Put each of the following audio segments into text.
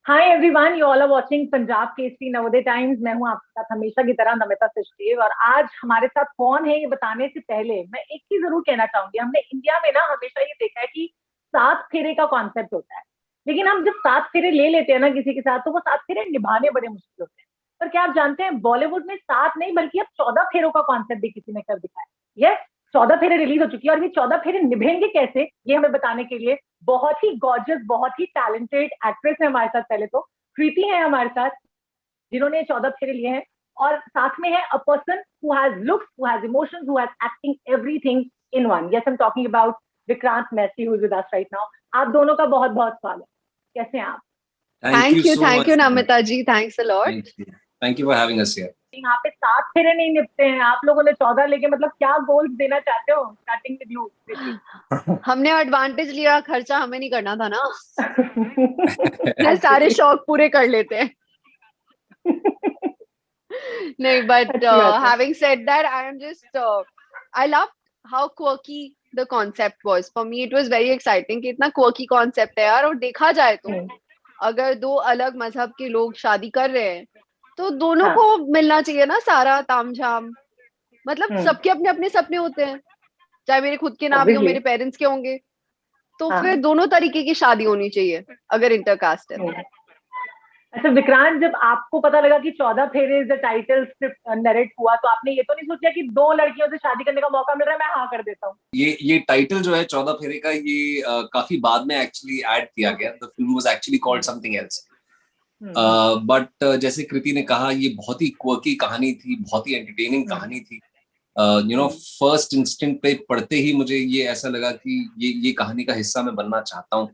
Hi everyone, you all are watching Punjab Kesari Navodaya Times. मैं हूं आपके साथ हमेशा की तरह नमिता सचदेव। और आज हमारे साथ कौन है ये बताने से पहले मैं एक चीज जरूर कहना चाहूंगी। हमने इंडिया में ना हमेशा ये देखा है कि 7 फेरे का कॉन्सेप्ट होता है, लेकिन हम जब 7 फेरे ले लेते हैं ना किसी के साथ, तो वो 7 फेरे निभाने बड़े मुश्किल होते हैं। पर क्या आप जानते हैं, बॉलीवुड में 7 नहीं बल्कि अब 14 फेरों का कॉन्सेप्ट भी किसी ने कर दिखाया। यस, 14 फेरे रिलीज हो चुकी है और ये 14 फेरे निभेंगे कैसे, ये हमें बताने के लिए बहुत ही गॉर्जियस, बहुत ही टैलेंटेड एक्ट्रेस है हमारे साथ। पहले तो कृति है हमारे साथ, जिन्होंने 14 फेरे लिए हैं। और साथ में है a person who has looks, who has emotions, who has acting everything in one. Yes, I am talking about Vikrant Massey, who is with us right now. आप दोनों का बहुत बहुत स्वागत। कैसे हैं आप? Thank you so Thank you, much, Namita. Namita ji. Thanks a lot. Thank you for having us here. यहाँ पे 7 फेरे नहीं निपटे हैं, आप लोगों ने 14 लेके, मतलब क्या गोल्स देना चाहते हो? Starting with you. हमने एडवांटेज लिया, खर्चा हमें नहीं करना था ना। सारे शौक पूरे कर लेते हैं। नहीं, but having said that, I am just I love how quirky the concept was. For me, it was very exciting कि इतना quirky concept है यार। और देखा जाए तो अगर दो अलग मजहब के लोग शादी कर रहे हैं तो दोनों को मिलना चाहिए ना सारा तामझाम। मतलब सबके अपने अपने सपने होते हैं, चाहे मेरे खुद के ना भी हो, मेरे पेरेंट्स के होंगे, तो फिर दोनों तरीके की शादी होनी चाहिए अगर इंटरकास्ट है। अच्छा विक्रांत, जब आपको पता लगा कि 14 फेरे द टाइटल स्क्रिप्ट नरेट हुआ, तो आपने ये तो नहीं सोचा कि 2 लड़कियों से शादी करने का मौका मिल रहा है, मैं हाँ कर देता हूँ? ये टाइटल जो है 14 फेरे का, ये काफी बाद में एक्चुअली ऐड किया गया। The film was actually called something else. But जैसे कृति ने कहा, ये बहुत ही क्वर्की कहानी थी, बहुत ही एंटरटेनिंग कहानी थी। फर्स्ट इंस्टेंट पे पढ़ते ही मुझे ये ऐसा लगा कि ये कहानी का हिस्सा मैं बनना चाहता हूँ।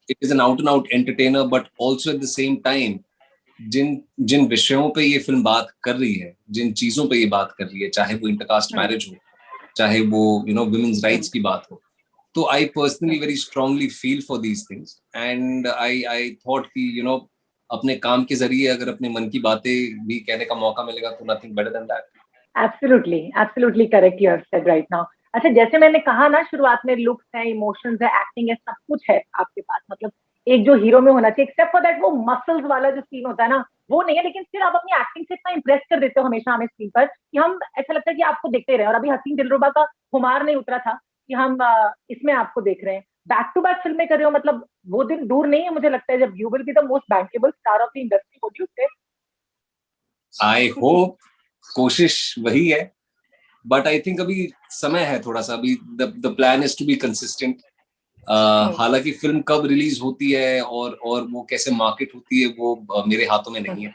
It is an out and out entertainer, but also at the same time जिन विषयों पे ये फिल्म बात कर रही है, जिन चीजों पे ये बात कर रही है, चाहे वो इंटरकास्ट मैरिज हो, चाहे वो वुमेन्स राइट्स की बात हो, तो I personally very strongly feel for these things. And I thought कि अपने काम के जरिए अगर अपने मन की बातें भी कहने का मौका मिलेगा तो nothing better than that. Absolutely correct you have said right now. अच्छा, जैसे मैंने कहा ना शुरुआत में, लुक्स है, इमोशंस है, एक्टिंग है, सब कुछ है आपके पास। मतलब एक जो हीरो में होना चाहिए, एक्सेप्ट फॉर दैट वो मसल्स वाला जो सीन होता है ना, वो नहीं है। लेकिन फिर आप अपनी एक्टिंग से इतना इंप्रेस कर देते हो हमेशा हमें स्क्रीन पर कि हम, ऐसा लगता है कि आपको देखते रहे। और अभी हसीन दिलरुबा का खुमार नहीं उतरा था कि हम इसमें आपको देख रहे हैं। बैक टू बैक फिल्में कर रहे हो, मतलब वो दिन दूर नहीं है मुझे लगता है जब you will be the most bankable star of the industry. Would you say? I hope, कोशिश वही है, बट आई थिंक अभी समय है थोड़ा सा। अभी the plan is to be consistent. हालांकि फिल्म कब रिलीज होती है और वो कैसे मार्केट होती है, वो मेरे हाथों में नहीं है,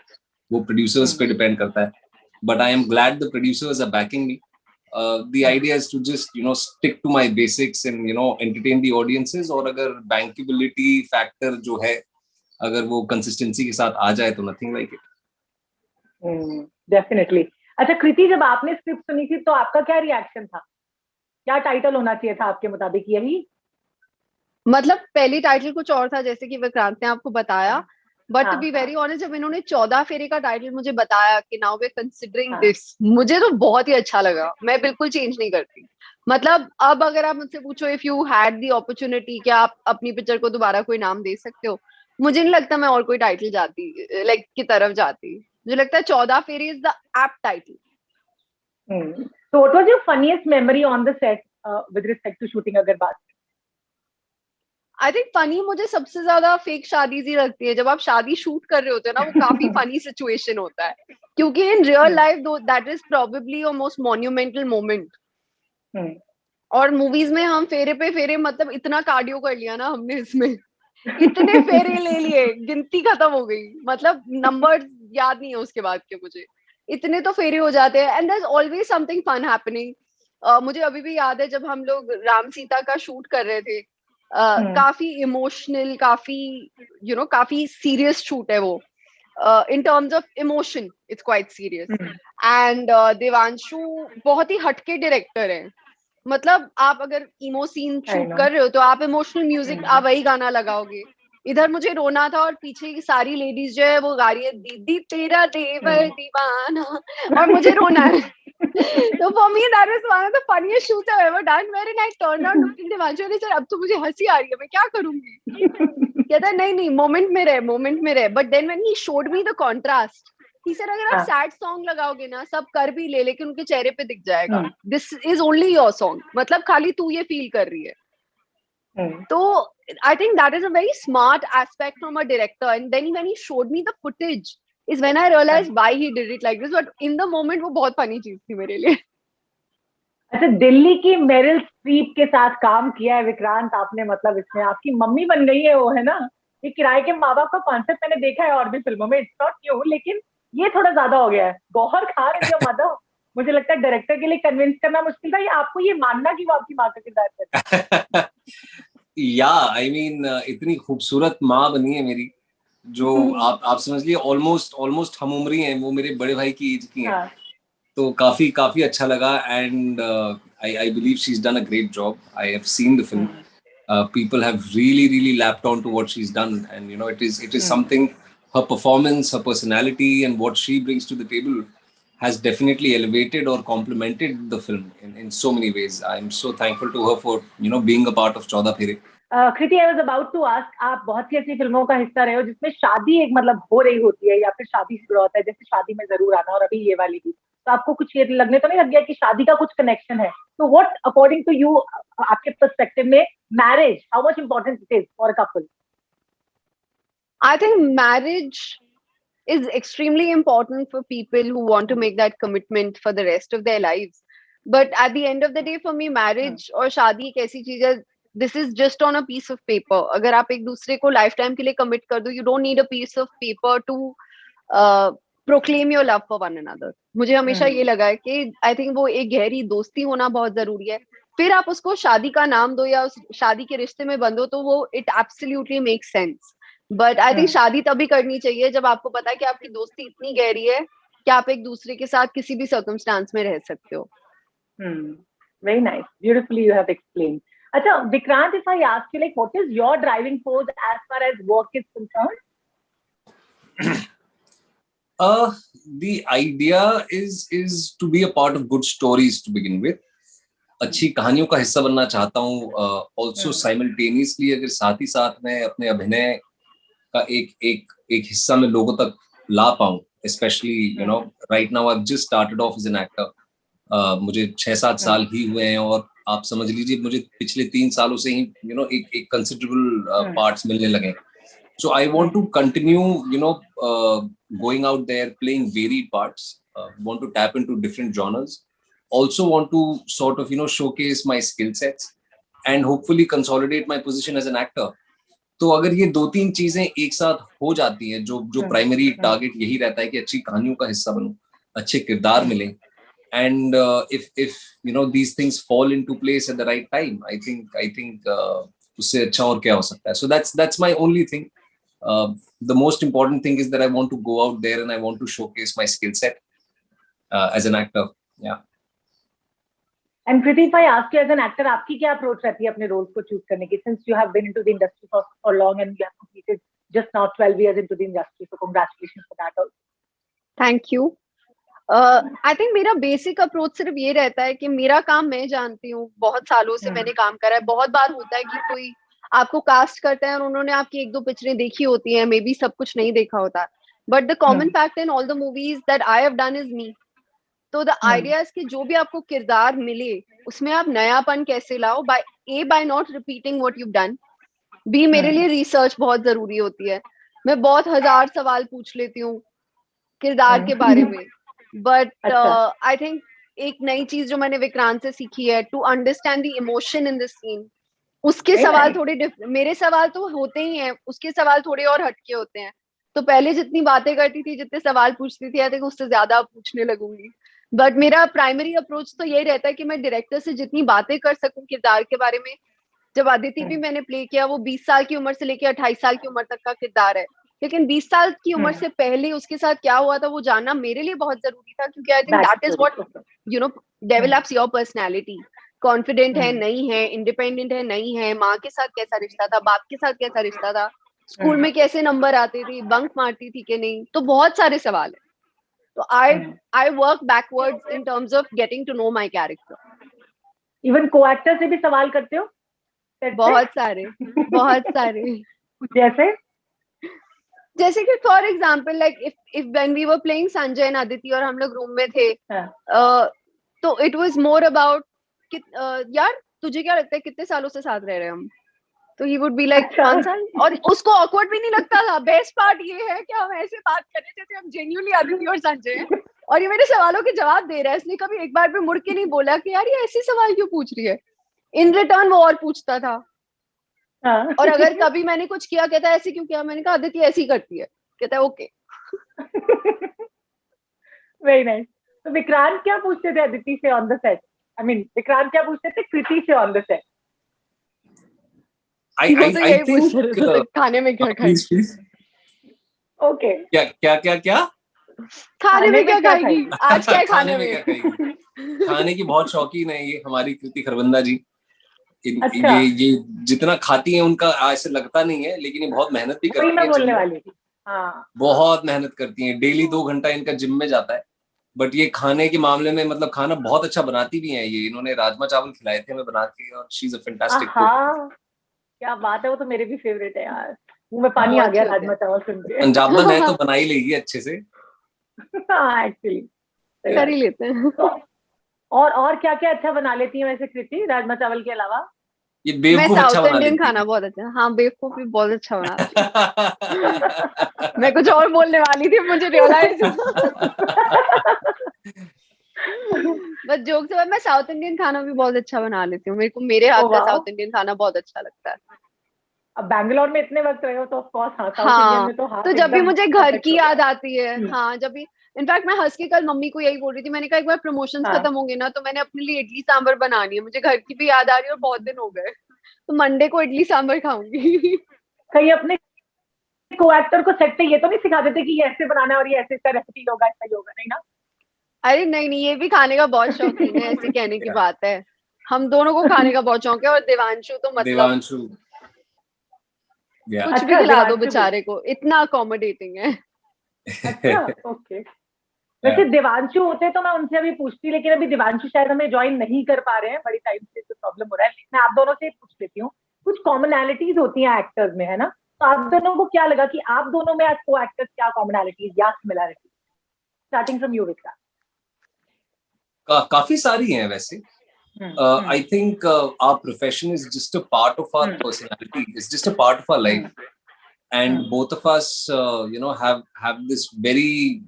वो प्रोड्यूसर्स पे डिपेंड करता है। But I am glad the producers are backing me. The idea is to just stick to my basics and entertain the audiences। और अगर bankability factor जो है, अगर वो consistency के साथ आ जाए तो nothing like it। Definitely। अच्छा कृति, जब आपने स्क्रिप्ट सुनी थी तो आपका क्या रिएक्शन था? क्या टाइटल होना चाहिए था आपके मुताबिक? यही मतलब पहली टाइटल कुछ और था, जैसे कि विक्रांत ने आपको बताया। But to be very honest, जब इन्होंने 14 फेरे का टाइटल मुझे बताया कि now we are considering this, मुझे तो बहुत ही अच्छा लगा। मैं बिल्कुल चेंज नहीं करती। मतलब अब अगर आप मुझसे पूछो, if you had the opportunity कि आप अपनी पिक्चर को दोबारा कोई नाम दे सकते हो, मुझे नहीं लगता मैं और कोई टाइटल जाती की तरफ जाती। मुझे लगता है 14 फेरे is the apt title. So what was your funniest memory on the set with respect to shooting, अगर बात? आई थिंक फनी मुझे सबसे ज्यादा फेक शादी ही लगती है। जब आप शादी शूट कर रहे होते हैं ना, वो काफी फनी सिचुएशन होता है, क्योंकि in real life that is probably a most monumental moment. और मूवीज में हम फेरे पे फेरे, मतलब इतना कार्डियो कर लिया ना हमने इसमें, इतने फेरे ले लिए, गिनती खत्म हो गई। मतलब नंबर याद नहीं है उसके बाद के मुझे, इतने तो फेरे हो जाते हैं। And there is always something fun happening. मुझे अभी भी याद है जब हम लोग राम सीता का शूट कर रहे थे, काफी इमोशनल, काफी सीरियस शूट है वो। In terms of emotion it's quite serious. And Devanshu बहुत ही हटके डायरेक्टर है। मतलब आप अगर इमो सीन शूट कर रहे हो तो आप इमोशनल म्यूजिक, आप वही गाना लगाओगे। इधर मुझे रोना था और पीछे की सारी लेडीज जो है वो गा रही है, दीदी तेरा देवर दीवाना, और मुझे रोना है। So for me that was one of the funniest shoots I've ever done, wherein I turned around looking at Devanshu and I said, अब तो मुझे हंसी आ रही है, मैं क्या करूंगी? कहता है नहीं मोमेंट में रहे. But then when he showed me the contrast, he said अगर आप सैड सॉन्ग लगाओगे ना सब कर भी ले लेकिन उनके चेहरे पे दिख जाएगा. This is only your song. मतलब खाली तू ये फील कर रही है. तो I think that is a very smart aspect from a director. And then when he showed me the footage is when I realized why he did it like this. But in the moment वो बहुत funny चीज थी मेरे लिए. अच्छा, दिल्ली की Meryl Streep के साथ काम किया है विक्रांत आपने, मतलब इसमें आपकी मम्मी बन गई है वो, है ना? ये किराए के माँ बाप का कॉन्सेप्ट मैंने देखा है और भी फिल्मों में, इट्स नॉट न्यू, लेकिन ये थोड़ा ज्यादा हो गया है. Gauhar Khan is your mother. मुझे लगता है डायरेक्टर के लिए कन्विंस करना मुश्किल था, या आपको ये मानना कि वो आपकी माँ का किरदार करती है? या आई मीन इतनी खूबसूरत माँ बनी है मेरी, जो आप समझ लीजिए ऑलमोस्ट हम उम्री हैं, वो मेरे बड़े भाई की एज की हैं. तो काफी अच्छा लगा. And I believe she is done a great job. I have seen the film. People have really lapped on to what she's done, and you know it is something. Her performance, her personality, and what she brings to the table has definitely elevated or complemented the film in so many ways. I'm so thankful to her for being a part of 14 Pheri. Kriti, I was about to ask, आप बहुत सी ऐसी फिल्मों का हिस्सा रहे हो जिसमें शादी एक मतलब हो रही होती है या फिर शादी से जुड़ा होता है, जैसे शादी में जरूर आना और अभी ये वाली भी, तो आपको कुछ ये लगने तो नहीं लग गया कि शादी का कुछ कनेक्शन है? तो व्हाट अकॉर्डिंग टू यू, आपके पर्सपेक्टिव में marriage, how much important it is for a couple? I think marriage is extremely important for people who want to make that commitment for the rest of their lives. But at the end of the day, for me, marriage और शादी एक ऐसी चीज है, this is just on a piece of paper. अगर आप एक दूसरे को लाइफ टाइम के लिए कमिट कर दो, you don't need a piece of paper to proclaim your love for one another. मुझे हमेशा ये लगा है कि I think वो एक गहरी दोस्ती होना बहुत जरूरी है. फिर आप उसको शादी का नाम दो या उस शादी के रिश्ते में बंधो तो वो it absolutely makes sense. But I think शादी तभी करनी चाहिए जब आपको पता है कि आपकी दोस्ती इतनी गहरी है कि आप एक दूसरे के साथ किसी भी सर्कमस्टांस में रह सकते हो. Very nice, beautifully you have explained. अच्छा Vikrant, if I ask you like what is your driving force as far as work is concerned? The idea is to be a part of good stories to begin with. अच्छी कहानियों का हिस्सा बनना चाहता हूँ. Also simultaneously अगर साथ ही साथ मैं अपने अभिनय का एक हिस्सा में लोगों तक ला पाऊं, especially right now I've just started off as an actor. मुझे 6-7 साल ही हुए हैं और आप समझ लीजिए मुझे पिछले 3 सालों से ही एक considerable parts मिलने लगे. So I want to continue going out there playing varied parts. Want to tap into different genres. Also want to sort of showcase my skill sets and hopefully consolidate my position as an actor. तो अगर ये 2-3 चीजें एक साथ हो जाती हैं, जो प्राइमरी टारगेट यही रहता है कि अच्छी कहानियों का हिस्सा बनूं, अच्छे किरदार मिले, and if these things fall into place at the right time, I think उससे अच्छा और क्या हो सकता है. So that's my only thing. The most important thing is that I want to go out there and I want to showcase my skill set as an actor. Yeah. And Kriti, if I ask you as an actor, आपकी क्या approach रहती है अपने roles को choose करने की? Since you have been into the industry for long and you have completed just now 12 years into the industry, so congratulations for that also. Thank you. I think मेरा basic approach सिर्फ ये रहता है कि मेरा काम मैं जानती हूँ, बहुत सालों से मैंने काम करा है. बहुत बार होता है कि कोई आपको कास्ट करता है और उन्होंने आपकी 1-2 पिक्चरें देखी होती हैं, मे बी सब कुछ नहीं देखा होता. But the common fact in all the movies that I have done is me. तो द आइडिया इज कि जो भी आपको किरदार मिले उसमें आप नयापन कैसे लाओ, by not repeating what you done. बी मेरे लिए रिसर्च बहुत जरूरी होती है. मैं बहुत 1000 सवाल पूछ लेती हूँ किरदार के बारे में. बट आई थिंक एक नई चीज जो मैंने विक्रांत से सीखी है, to understand the emotion in the scene. उसके सवाल थोड़े मेरे सवाल तो होते ही हैं, उसके सवाल थोड़े और हटके होते हैं. तो पहले जितनी बातें करती थी, जितने सवाल पूछती थी, आई थिंक उससे ज्यादा पूछने लगूंगी. बट मेरा प्राइमरी अप्रोच तो यही रहता है कि मैं डायरेक्टर से जितनी बातें कर सकूं किरदार के बारे में. जब अदिति भी मैंने प्ले किया, वो 20 साल की उम्र से लेकर 28 साल की उम्र तक का किरदार है, लेकिन 20 साल की उम्र से पहले उसके साथ क्या हुआ था वो जानना मेरे लिए बहुत जरूरी था, क्योंकि I think that is what develops your personality. Confident है नहीं है, इंडिपेंडेंट है नहीं है, माँ के साथ कैसा रिश्ता था, बाप के साथ कैसा रिश्ता था, स्कूल में कैसे नंबर आते थे, बंक मारती थी कि नहीं. तो बहुत सारे सवाल है. तो I work backwards in terms of getting to know my character. Even को एक्टर से भी सवाल करते हो? बहुत सारे जैसे कि for example like if when we were playing Sanjay and Aditi और हम लोग रूम में थे, तो इट वाज मोर अबाउट यार तुझे क्या लगता है कितने सालों से साथ रह रहे हैं हम, तो ही वुड बी लाइक 5 साल, और उसको ऑकवर्ड भी नहीं लगता था। बेस्ट पार्ट ये है कि हम ऐसे बात कर रहे थे जैसे हम जेन्युइनली अदिति और संजय हैं, और ये मेरे सवालों के जवाब दे रहा है। इसने कभी एक बार भी मुड़ के नहीं बोला कि यार ये ऐसे सवाल क्यों पूछ रही है। इन रिटर्न वो और पूछता था। और अगर कभी मैंने कुछ किया, कहता है ऐसे क्यों किया, मैंने कहा अदिति ऐसी करती है, कहता है ओके। Very nice. तो विक्रांत क्या पूछते थे अदिति से on the set? I mean Vikrant क्या पूछते थे कृति से on the set? I think खाने में क्या खाएगी? ओके, क्या खाने में क्या खाएगी आज, क्या खाने में क्या खाएगी? खाने की बहुत शौकीन है ये हमारी कृति खरबंदा जी। अच्छा। ये जितना खाती हैं उनका ऐसे लगता नहीं है, लेकिन ये बहुत मेहनत भी करती हैं। बोलने वाली थी। हाँ, बहुत मेहनत करती हैं। डेली 2 घंटा इनका जिम में जाता है। बट ये खाने के मामले में मतलब खाना बहुत अच्छा बनाती भी है ये। इन्होंने राजमा चावल खिलाए थे हमें बना के, और she is a fantastic cook. क्या बात है, वो तो मेरे भी फेवरेट है यार। मुंह में पानी आ गया राजमा चावल सुन के। पंजाबन है तो बना ही लेगी अच्छे से। हाँ एक्चुअली कर ही लेते हैं। और क्या क्या अच्छा बना लेती है वैसे कृति राजमा चावल के अलावा? ये बेवकूफ अच्छा बना लेती है। खाना बहुत अच्छा। हाँ बेवकूफ भी बहुत अच्छा बनाती है। मैं कुछ और बोलने वाली थी, मुझे रियलाइज बस जोक से मैं साउथ इंडियन खाना भी बहुत अच्छा बना लेती हूँ। मेरे को मेरे हाथ का साउथ इंडियन खाना बहुत अच्छा लगता है। अब बैंगलोर में इतने वक्त रहे हो तो ऑफ कोर्स साउथ इंडियन में तो जब भी मुझे घर की याद आती है, हाँ जब भी, इनफैक्ट मैं हंस के कल मम्मी को यही बोल रही थी, मैंने कहा एक बार प्रमोशंस खत्म होंगे ना तो मैंने अपने लिए इडली सांभर बनानी है, मुझे घर की भी याद आ रही है और बहुत दिन हो गए, तो मंडे को इडली सांभर खाऊंगी। कहीं अपने को एक्टर को सेट पे ये तो नहीं सिखा देते कि ये ऐसे बनाना है और ये ऐसे इसका रेसिपी होगा, ऐसा ही होगा, नहीं ना? अरे नहीं, ये भी खाने का बहुत शौकीन है, ऐसे कहने की बात है। हम दोनों को खाने का बहुत शौक है, और देवांशु तो मतलब कुछ भी खिला दो बेचारे को, इतना अकोमोडेटिंग है। अच्छा, ओके। वैसे देवांशु होते तो मैं उनसे अभी पूछती, लेकिन अभी देवांशु शायद हमें ज्वाइन नहीं कर पा रहे हैं, बड़ी टाइम से तो प्रॉब्लम हो रहा है। मैं आप दोनों से पूछ लेती हूँ, कुछ कॉमनैलिटीज होती हैं एक्टर्स में, है ना? तो आप दोनों को क्या लगा कि आप दोनों में आज को एक्टर्स क्या कॉमनैलिटीज या similarities, starting from you Vikrant? काफी सारी हैं वैसे। I think our profession is just a part of our personality. It's just a part of our life, and both of us, have this very.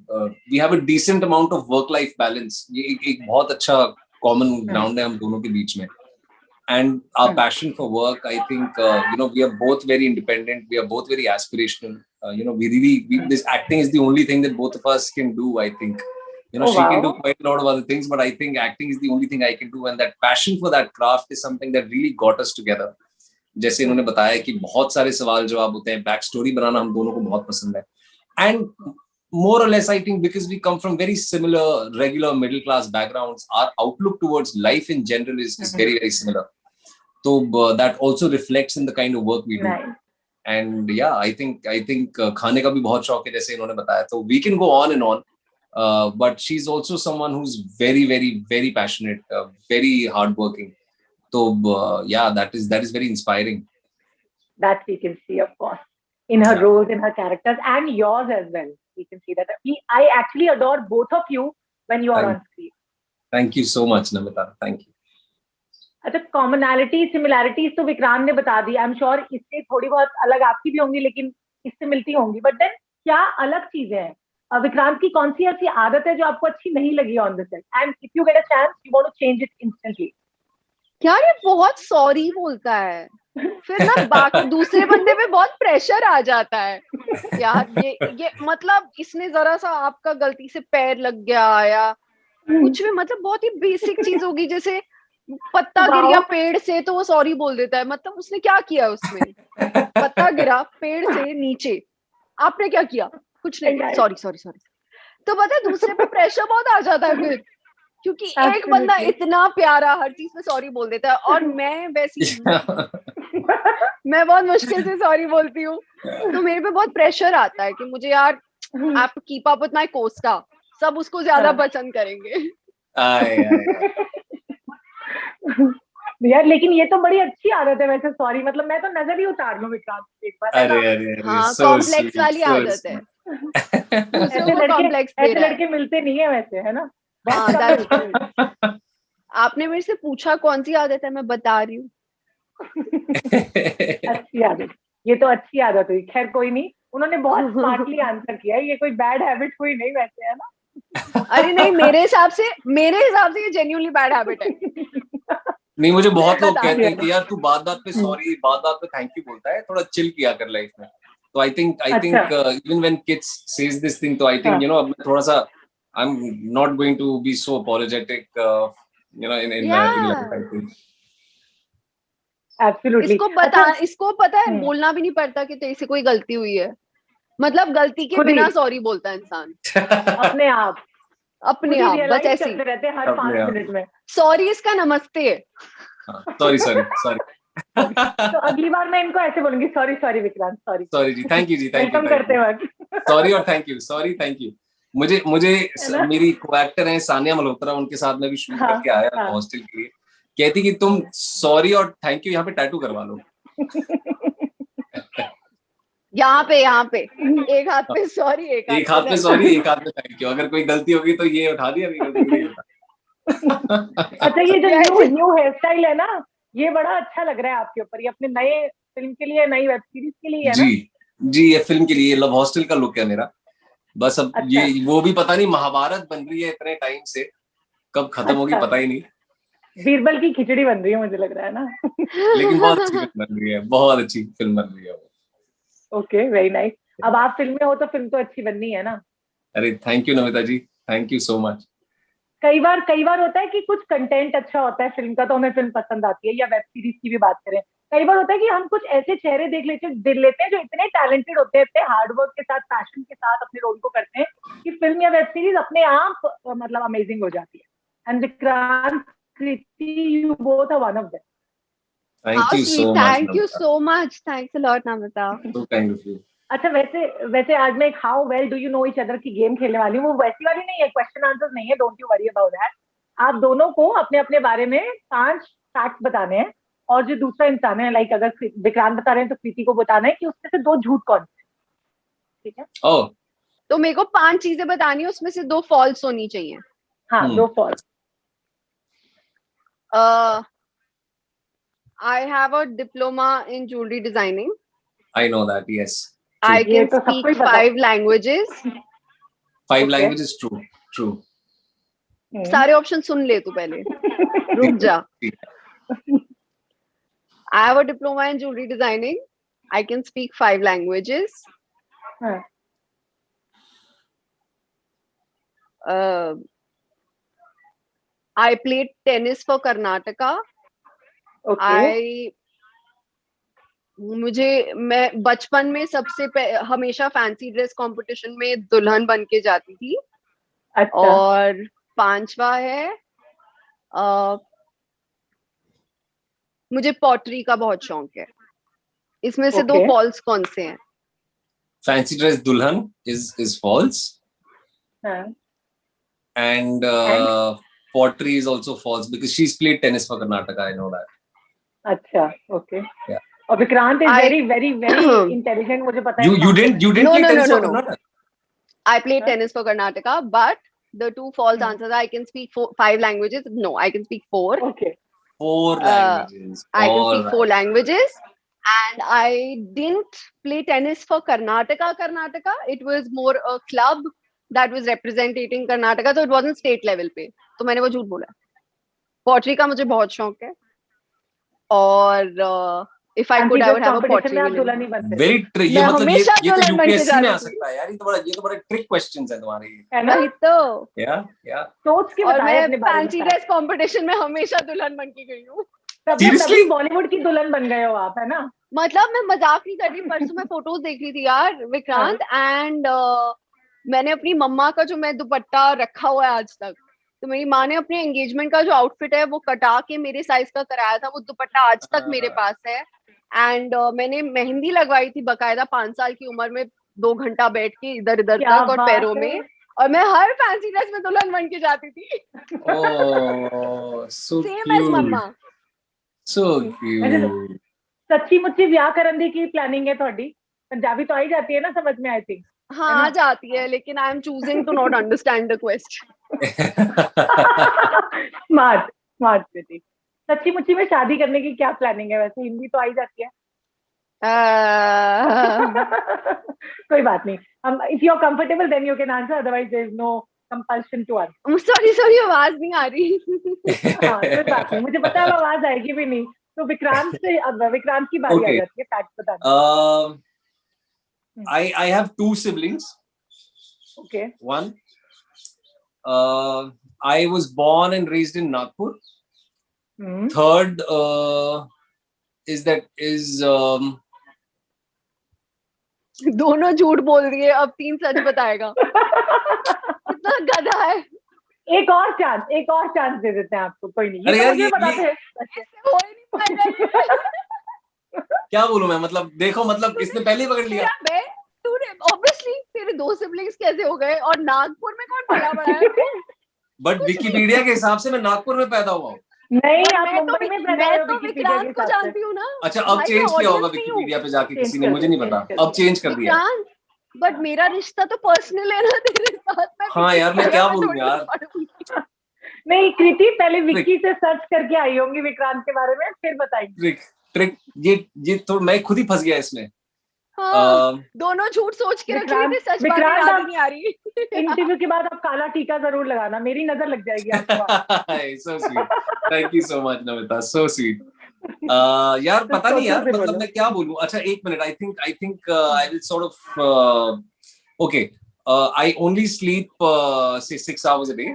We have a decent amount of work-life balance. ये एक बहुत अच्छा common ground है हम दोनों के बीच में. And our passion for work, I think, we are both very independent. We are both very aspirational. This acting is the only thing that both of us can do, I think. She can do quite a lot of other things, but I think acting is the only thing I can do, and that passion for that craft is something that really got us together. जैसे इन्होंने बताया कि बहुत सारे सवाल जवाब होते हैं, बैक स्टोरी बनाना हम दोनों को बहुत पसंद है, and more or less I think because we come from very similar regular middle class backgrounds, our outlook towards life in general is very very similar. So that also reflects in the kind of work we do. And yeah, I think खाने का भी बहुत शौक है जैसे इन्होंने बताया, तो we can go on and on. But she's also someone who's very, very, very passionate, very hardworking. So yeah, that is very inspiring. That we can see, of course, in her roles, in her characters, and yours as well. We can see that. I actually adore both of you when you are on screen. Thank you so much, Namita. Thank you. अच्छा, commonality similarities तो विक्रांत ने बता दी। I am sure इससे थोड़ी बहुत अलग आपकी भी होंगी, लेकिन इससे मिलती होंगी। बट देन क्या अलग चीजें हैं? विक्रांत की कौन सी ऐसी आदत है जो आपको अच्छी नहीं लगी on the set, and if you get a chance you want to change it instantly? यार ये बहुत सॉरी बोलता है, फिर ना बाकी दूसरे बंदे पे बहुत प्रेशर आ जाता है। यार ये मतलब इसने जरा सा आपका गलती से पैर लग गया या कुछ भी, मतलब बहुत ही बेसिक चीज होगी, जैसे पत्ता गिर गया पेड़ से तो वो सॉरी बोल देता है। मतलब उसने क्या किया, उसमें पत्ता गिरा पेड़ से नीचे, आपने क्या किया? कुछ नहीं, सॉरी। तो पता है दूसरे पे प्रेशर बहुत आ जाता है फिर, क्योंकि एक बंदा इतना प्यारा हर चीज में सॉरी बोल देता है, और मैं वैसी मैं बहुत मुश्किल से सॉरी बोलती हूँ, तो मेरे पे बहुत प्रेशर आता है कि मुझे यार I have to keep up with my co-star, सब उसको ज्यादा हाँ। पसंद करेंगे। आए, आए, यार लेकिन ये तो बड़ी अच्छी आदत है वैसे, सॉरी मतलब मैं तो नजर ही उतार लूं विक्रांत की एक बार, है अरे ना? अरे अरे, हाँ, सो कॉम्प्लेक्स स्वीट, वाली सो आदत है, स्वीट। दूसरों ऐसे को लड़के, कॉम्प्लेक्स दे ऐसे रहा है। लड़के मिलते नहीं है वैसे, है ना? बहुत हाँ, कम दैट्स मिलते ट्रू। आपने मेरे से पूछा कौन सी आदत है, मैं बता रही हूँ। हैं। अच्छी आदत, ये तो अच्छी आदत हुई। खैर कोई नहीं, उन्होंने बहुत स्मार्टली आंसर किया है, ये कोई बैड हैबिट हुई नहीं वैसे, है ना? अरे नहीं, मेरे हिसाब से ये जेन्युइनली बैड हैबिट है। नहीं, मुझे मैं बहुत लोग बता कहते रही हैं कि यार तू बात बात पे हम्म, सॉरी, बात बात पे थैंक यू बोलता है, थोड़ा चिल किया कर लाइफ में। तो आई अच्छा। Think even when kids says this thing, तो आई थिंक हाँ, अब मैं थोड़ा सा, I am not going to be so apologetic in your life, I think. Absolutely. अच्छा। इसको पता है, हम्म, बोलना भी नहीं पड़ता कि तेरे से कोई गलती हुई है। मतलब गलती के खुद ही बिना सॉरी बोलता है इंसान, अपने आप अपने खुद ही आप, बस रियलाइज ऐसे ही। करते रहते हैं हर अपने 5 मिनट में। सॉरी इसका नमस्ते है। Sorry sorry sorry. सॉरी, तो अगली बार मैं इनको ऐसे बोलूंगी, sorry sorry Vikrant, sorry sorry ji, thank you ji, thank you, welcome thank करते यू। वक्त। सॉरी और thank you, sorry thank you. मुझे मुझे है ना? मेरी को एक्टर है सानिया मल्होत्रा, उनके साथ मैं भी शूट हाँ, करके आया हाँ। हॉस्टल के लिए। कहती कि तुम सॉरी और थैंक यू यहाँ पे टैटू करवा लो। यहाँ पे एक हाथ पे सॉरी, एक हाथ एक पे हाथ में थैंक सॉरी, यू। एक हाथ में थैंक यू। अगर कोई गलती होगी तो ये उठा दी, अभी गलती नहीं उठा। अच्छा, ये जो न्यू वैसे न्यू हेयर स्टाइल है ना, ये बड़ा अच्छा लग रहा है आपके ऊपर। ये अपने नए फिल्म के लिए, नई वेब सीरीज के लिए है जी ना? जी, ये फिल्म के लिए लव हॉस्टल का लुक है मेरा। बस अब ये अच्छा, वो भी पता नहीं, महाभारत बन रही है इतने टाइम से, कब खत्म होगी अच्छा। पता ही नहीं। बीरबल की खिचड़ी बन रही है मुझे लग रहा है ना? लेकिन बहुत अच्छी फिल्म बन रही है, बहुत अच्छी फिल्म बन रही है वो। Okay, very nice. अब आप फिल्म में हो तो फिल्म तो अच्छी बननी है ना? अरे thank you Namita ji, thank you so much. कई बार होता है कि कुछ कंटेंट अच्छा होता है फिल्म का तो हमें फिल्म पसंद आती है, या वेब सीरीज की भी बात करें। कई बार होता है कि हम कुछ ऐसे चेहरे देख लेते हैं जो इतने टैलेंटेड होते हैं, इतने हार्डवर्क के साथ, पैशन के साथ अपने रोल को करते हैं, कि फिल्म या वेब सीरीज अपने आप मतलब अमेजिंग हो जाती है। And Vikrant, Kriti, you both are one of them. Thank how you sweet, so much thank you Namita, so much, thanks a lot Namita. So kind of you. अच्छा, वैसे वैसे आज मैं एक how well do you know each other की game खेलने वाली हूँ। वो वैसी वाली नहीं है, क्वेश्चन आंसर नहीं है, don't you worry about that. आप दोनों को अपने अपने बारे में 5 फैक्ट बताने हैं, और जो दूसरा इंसान है, लाइक अगर विक्रांत बता रहे हैं तो प्रीति को बताना है कि उसमें से 2 झूठ कौन से हैं, ठीक है? ओह। तो मेरे को 5 चीजें बतानी है, उसमें से 2 फॉल्स होनी चाहिए। हाँ, 2 false. I have a diploma in jewelry designing. I know that, yes, true. I ये can तो सबको speak ही पता 5 languages. 5 है। Languages, true true. ओके। सारे ऑप्शन सुन ले तू पहले, रुक जा। I have a diploma in jewelry designing. I can speak 5 languages. हाँ, Uh, I played tennis for Karnataka. Okay. मैं बचपन में हमेशा फैंसी ड्रेस कंपटीशन में दुल्हन बन के जाती थी। अच्छा, और 5वां है, अ, मुझे पॉटरी का बहुत शौक है। इसमें से 2 ओके। फॉल्स कौन से हैं? फैंसी ड्रेस दुल्हन इज फॉल्स, हाँ, and and pottery is also false because she's played tennis for Karnataka. I know that. अच्छा, ओके। Yeah. और Vikrant is I very very very intelligent, मुझे पता है इस You मामले didn't में। you didn't no play no no tennis no for no. Karnataka? I played हाँ? tennis for Karnataka, but the 2 false hmm, answers are I can speak 5 languages. No, I can speak 4. Okay. 4 Uh, languages. I can All speak 4 right. languages, and I didn't play tennis for Karnataka. It was more a club that was representing Karnataka, so it wasn't state level पे. तो मैंने वो झूठ बोला। Pottery का मुझे बहुत शौक है, और if I fancy could, I dress would have a competition में pottery आप mill in दुल्हन my ही बनते थे, Very trick. ये मैं मतलब हमेशा ये तो दुल्हन बन के यूपीएससी में आ जाती थी। सकता है यार। ये तो बड़े ट्रिक क्वेश्चंस हैं तुम्हारे ये। है ना? वही तो। या सोच के और बताए मैं अपने बारे में फैंसी fact। ड्रेस कंपटीशन में हमेशा दुल्हन बन के गई हूँ। सीरियसली? तभी बॉलीवुड की दुल्हन बन गए हो आप, है ना? मतलब मैं मजाक नहीं कर रही, परसों मैं फोटोज देख रही थी यार हाँ, विक्रांत, एंड मैंने अपनी मम्मा का जो मैं दुपट्टा रखा हुआ है आज तक, तो मेरी माँ ने अपने एंगेजमेंट का जो आउटफिट है वो कटा के मेरे साइज का कराया था, वो दुपट्टा आज तक मेरे पास है। एंड मैंने मेहंदी लगवाई थी बकायदा 5 साल की उम्र में, 2 घंटा बैठ के इधर इधर क्या तक, और बात पैरों है। में। और मैं हर फैंसी ड्रेस में दुल्हन बन के जाती थी। Oh, so same age cute. मम्मा। So cute. सच्ची मुच्ची ब्याह करन दी की प्लानिंग है ਤੁਹਾਡੀ? पंजाबी तो आई जाती है ना समझ में, आई थिंक। हाँ आ जाती है, लेकिन I am choosing to not understand the question. Smart smart बेटी। सच्ची मुच्ची में शादी करने की क्या प्लानिंग है वैसे? हिंदी तो आई जाती है। कोई बात नहीं, हम if you are comfortable then you can answer, otherwise there is no compulsion to answer. Sorry आवाज नहीं आ रही। हाँ कोई बात नहीं, मुझे पता है आवाज आएगी भी नहीं। तो विक्रांत से, अब विक्रांत की बारी आ Okay. जाती है फैक्ट बताने। I have two siblings. Okay One, I was born and raised in Nagpur. Third, is दोनों झूठ बोल दिए, अब 3 सच बताएगा। कितना गधा है। एक और चांस दे देते हैं आपको। कोई नहीं, अरे ये तो यार, मुझे पता है। ऐसे हो ही नहीं पाएगा। क्या बोलूं मैं, मतलब देखो, मतलब इसने पहले ही पकड़ लिया। तूने ऑब्वियसली, तेरे 2 सिबलिंग्स कैसे हो गए, और नागपुर में कौन पला बड़ा है? बट विकिपीडिया के हिसाब से मैं नागपुर में पैदा हुआ हूँ। नहीं, आप मैं मुंबई में पैदा मैं हुए तो विकिपीडिया के विक्रांत को हिसाब से। जानती हूँ ना। अच्छा, अब भाई, चेंज मैं किया होगा audience नहीं हूँ। विकिपीडिया पे जाके Change किसी कर ने, मुझे नहीं दिया, पता। change कर अब चेंज कर दिया। विक्रांत, बट मेरा रिश्ता तो पर्सनल है ना तेरे साथ। मैं हाँ यार, मैं क्या बोलूं थोड़ी यार। पढ़ूंगी। नहीं कृति, पहले विक्की से सर्च करके आई होंगी विक्रांत के बारे में, फिर बताएंगी। ट्रिक ये तो मैं खुद ही फंस गया इसमें। हाँ, दोनों झूठ सोच के रख लिए थे, सच बात याद ही नहीं आ रही। इंटरव्यू के बाद आप काला टीका जरूर लगाना, मेरी नजर लग जाएगी आपको। So sweet. Thank you so much, Namita. So sweet. यार तो पता नहीं यार, सोचो से मतलब बोलो। मैं क्या बोलूं। अच्छा, एक minute. I think I will sort of okay. I only sleep say 6 hours a day.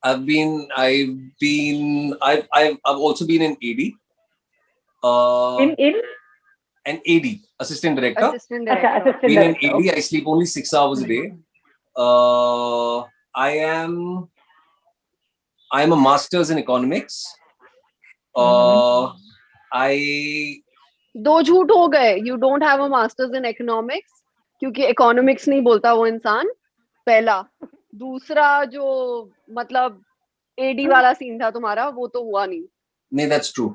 I've also been in AD. in An AD, assistant director. Assistant अच्छा, director. assistant Been in director, AD. I sleep only 6 hours a day. I am a master's in economics. I 2 झूठ हो गए। You don't have a masters in economics, क्योंकि economics नहीं बोलता वो इंसान, पहला। दूसरा, जो मतलब एडी वाला सीन था तुम्हारा, वो तो हुआ नहीं। नहीं, that's true.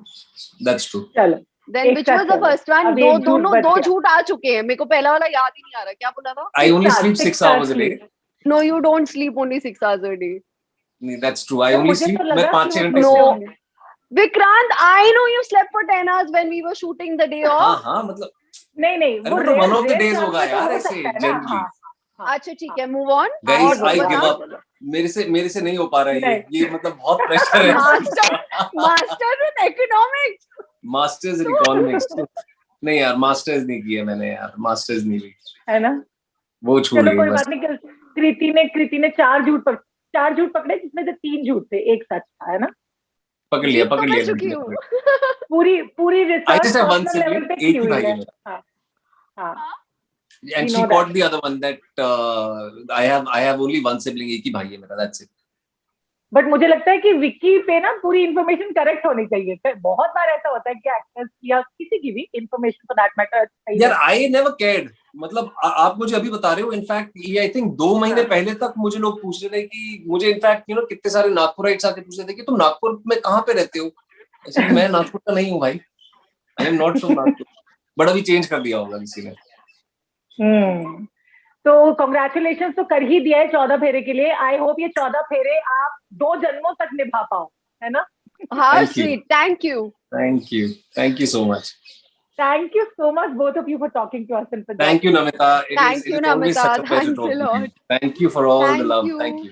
चलो Then एक which साथ was the चलो। first one? अब एक झूठ बच 2 गया। झूठ आ चुके हैं। मेरे को पहला वाला याद ही नहीं आ रहा, क्या बोला था? I only sleep 6 6 hours a day. No, you don't sleep only 6 hours a day. नहीं, that's true. I तो only मुझे sleep तो मैं लगा 5-6 कि वो घंटे No. सोता हूँ। होंगे। Vikrant, I know you slept for 10 hours when we were shooting the day हाँ off. हाँ, मतलब नहीं अरे वो मतलब one of the rare days chance होगा में तो यार हो ऐसे सकता है ना। generally. हाँ, अच्छा ठीक है, move on. Guys, और I बता। give up. मेरे से नहीं हो पा रहा है नहीं। ये मतलब बहुत प्रेशर है। Master in economics. Masters in economics. नहीं यार, मास्टर्स नहीं किया मैंने यार, मास्टर्स नहीं ली, है ना। वो छूट चलो गई कोई बस। बात नहीं। कृति ने 4 झूठ पकड़े, जिसमें से 3 झूठ थे, एक सच था, है ना। पकड़ लिया पकड़ चुकी हूँ। पूरी I research just have one personal level sibling, पे एक की ही हुई भाई है। है मेरा। हाँ And We she know caught that. the other one that I have only one sibling, एक ही भाई है मेरा, that's it. बट मुझे लगता है कि विक्की पे ना पूरी इन्फॉर्मेशन करेक्ट होनी चाहिए। फिर बहुत बार ऐसा होता है कि एक्टर्स या किसी की भी इन्फॉर्मेशन फॉर दैट मैटर यार I never cared, मतलब आप मुझे अभी बता रहे हो। इनफैक्ट ये I think 2 महीने पहले तक मुझे लोग पूछ रहे थे कि मुझे इनफैक्ट कितने सारे नागपुराइट्स आके पूछ रहे थे कि तुम नागपुर में कहाँ पे रहते हो। ऐसे मैं नागपुर का नहीं हूँ भाई, आई am not from Nagpur. But अभी चेंज कर दिया होगा किसी ने। तो कॉन्ग्रेचुलेशन तो कर ही दिया है 14 फेरे के लिए। आई होप ये 14 फेरे आप 2 जन्मों तक निभा पाओ, है ना। हाँ sweet, thank you so much. Thank you so much both of you for talking to us in Punjabi. Thank you, Namita. It Thank is you, always Namita. such a pleasure Thanks a talking to you. lot. Thank you for all the Thank love. you. Thank you.